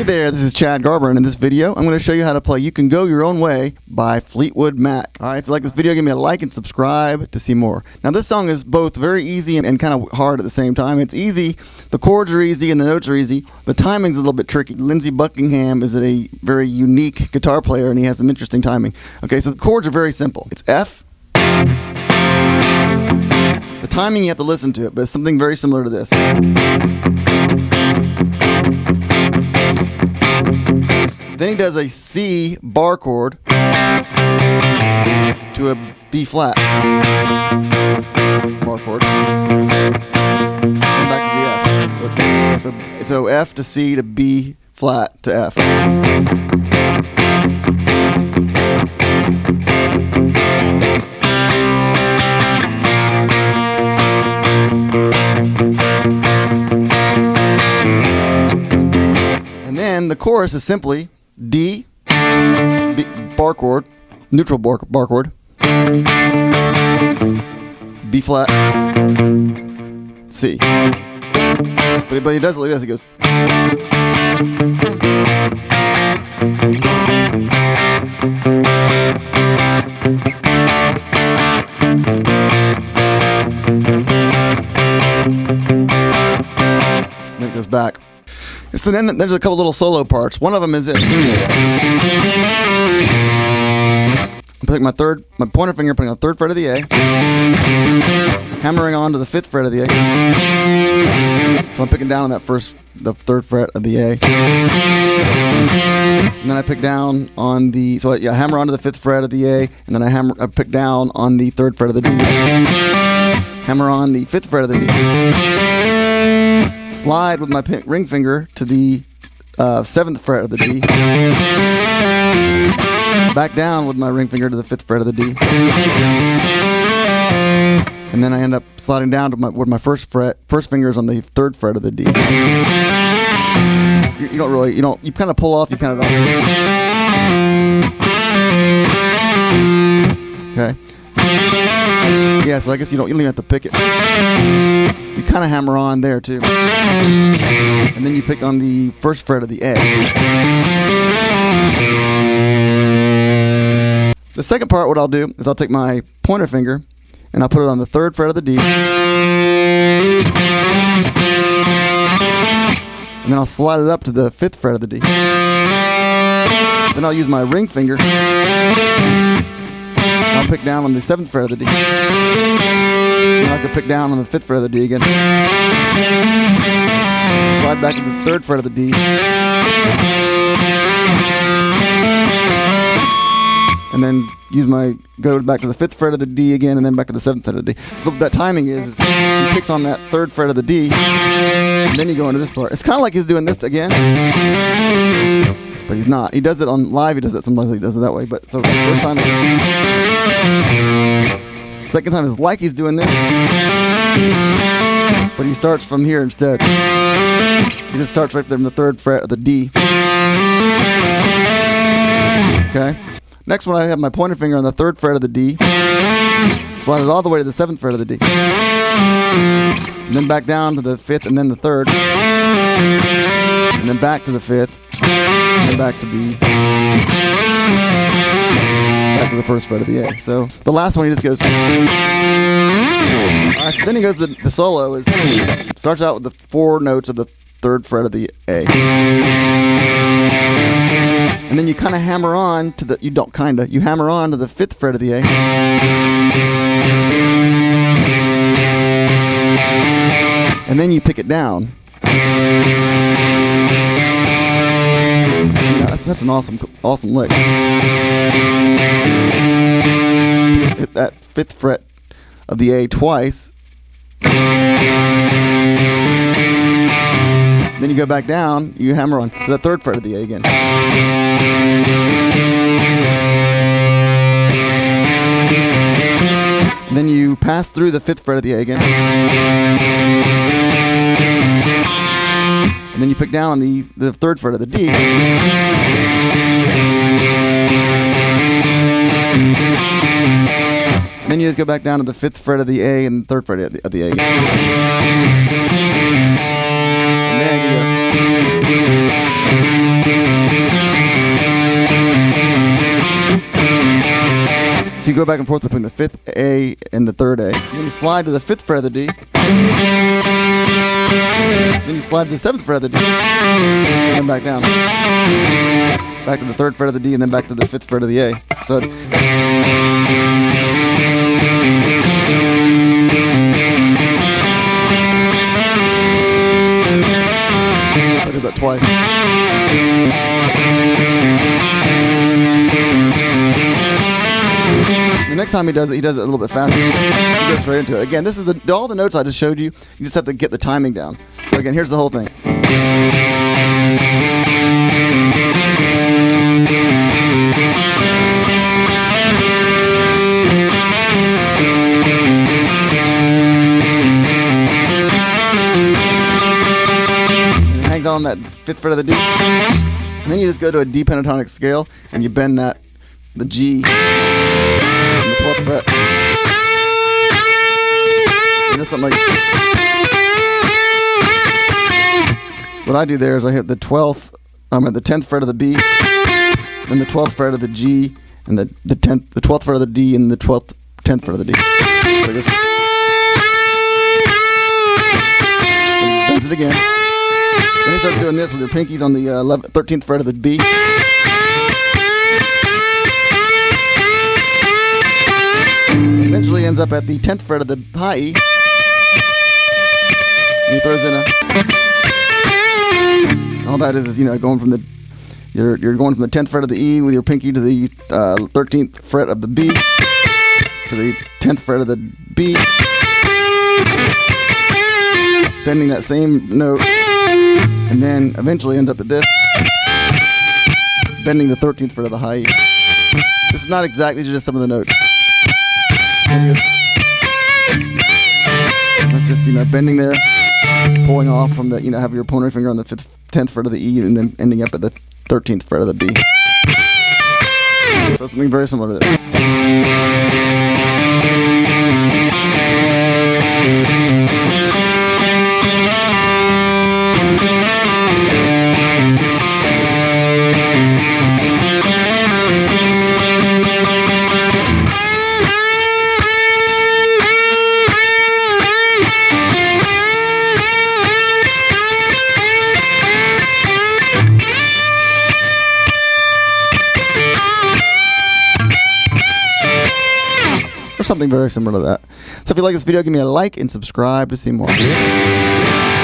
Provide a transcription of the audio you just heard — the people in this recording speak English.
there, this is Chad Garber, and in this video I'm going to show you how to play You Can Go Your Own Way by Fleetwood Mac. Alright, if you like this video, give me a like and subscribe to see more. Now this song is both very easy and kind of hard at the same time. It's easy, the chords are easy and the notes are easy. The timing's a little bit tricky. Lindsey Buckingham is a very unique guitar player and he has some interesting timing. Okay, so the chords are very simple. It's F. The timing you have to listen to it, but it's something very similar to this. Then he does a C bar chord to a B flat bar chord, and back to the F. So F to C to B flat to F. And then the chorus is simply D, B, bar chord, neutral bar chord, B flat, C. But he does it like this. He goes. And then it goes back. So then there's a couple little solo parts. One of them is this. I'm putting my pointer finger, putting on the 3rd fret of the A, hammering on to the 5th fret of the A. So I'm picking down on the 3rd fret of the A. And then I pick down on the, I hammer onto the 5th fret of the A, and then I pick down on the 3rd fret of the D. Hammer on the 5th fret of the D. Slide with my ring finger to the 7th fret of the D. Back down with my ring finger to the 5th fret of the D. And then I end up sliding down to with my first finger is on the 3rd fret of the D. You kind of pull off, you kind of don't. Okay. Yeah, so I guess you don't even have to pick it. You kind of hammer on there too. And then you pick on the 1st fret of the A. The second part, what I'll do is I'll take my pointer finger and I'll put it on the 3rd fret of the D. And then I'll slide it up to the 5th fret of the D. Then I'll use my ring finger. I'll pick down on the 7th fret of the D. And I can pick down on the 5th fret of the D again. Slide back to the 3rd fret of the D. And then go back to the 5th fret of the D again, and then back to the 7th fret of the D. So that timing is he picks on that 3rd fret of the D, and then you go into this part. It's kind of like he's doing this again, but he's not. He does it on live. He does it sometimes. He does it that way. But so the first time, second time is like he's doing this, but he starts from here instead. It just starts right from the 3rd fret of the D. Okay. Next one, I have my pointer finger on the 3rd fret of the D. Slide it all the way to the 7th fret of the D. And then back down to the 5th and then the 3rd. And then back to the 5th. And then back to the 1st fret of the A. So the last one, he just goes. So then he goes, the solo is, starts out with the 4 notes of the 3rd fret of the A. And then you kind of hammer on to the, you hammer on to the 5th fret of the A. And then you pick it down. Yeah, that's such an awesome lick. Hit that 5th fret of the A twice. Then you go back down, you hammer on to the 3rd fret of the A again. And then you pass through the 5th fret of the A again. And then you pick down on the 3rd fret of the D. And then you just go back down to the 5th fret of the A and the 3rd fret of the A again. And then you go. So you go back and forth between the 5th A and the 3rd A. Then you slide to the 5th fret of the D. Then you slide to the 7th fret of the D. And then back down. Back to the 3rd fret of the D and then back to the 5th fret of the A. So I did that twice. The next time he does it a little bit faster. He goes straight into it. Again, this is all the notes I just showed you. You just have to get the timing down. So again, here's the whole thing. Hangs on that 5th fret of the D. And then you just go to a D pentatonic scale and you bend the G on the 12th fret. You know, something like what I do there is I hit the 10th fret of the B, then the 12th fret of the G, and the 12th fret of the D, and the 10th fret of the D. So it goes, and bends it again. Then he starts doing this with your pinkies on the 13th fret of the B. Eventually ends up at the 10th fret of the high E. And he throws in all that is going from you're going from the 10th fret of the E with your pinky to the 13th fret of the B to the 10th fret of the B, bending that same note. And then eventually end up at this, bending the 13th fret of the high E. This is not exactly, these are just some of the notes. That's just, bending there, pulling off from the, have your pointer finger on the 10th fret of the E and then ending up at the 13th fret of the B. So something very similar to this. Or something very similar to that. So if you like this video, give me a like and subscribe to see more.